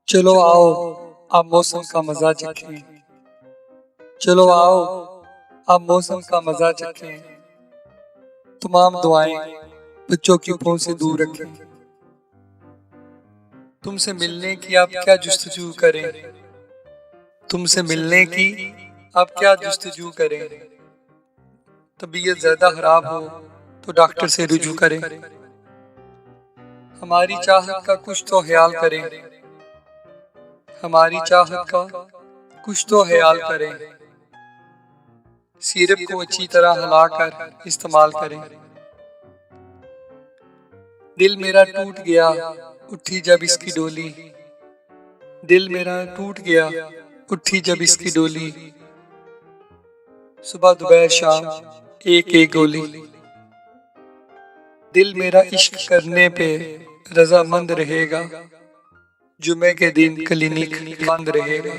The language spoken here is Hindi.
चलो आओ, आप मौसम का मजा चखें। चलो आओ, आप मौसम का मजा चखें। तमाम दुआएं बच्चों की पहुंच से दूर रखें। तुमसे मिलने की आप क्या जुस्तजू करें। तुमसे मिलने की आप क्या जुस्तजू करें। तबीयत ज्यादा खराब हो तो डॉक्टर से रुजू करें। हमारी चाहत का कुछ तो ख्याल करें। हमारी चाहत का कुछ तो ख्याल करें। सिरप को अच्छी तरह हिलाकर इस्तेमाल करें। दिल मेरा टूट गया उठी जब इसकी डोली। दिल मेरा टूट गया उठी जब इसकी डोली। सुबह दोपहर शाम एक एक गोली। दिल मेरा इश्क करने पे रजामंद रहेगा। जुमे के दिन क्लिनिक बंद रहेगा।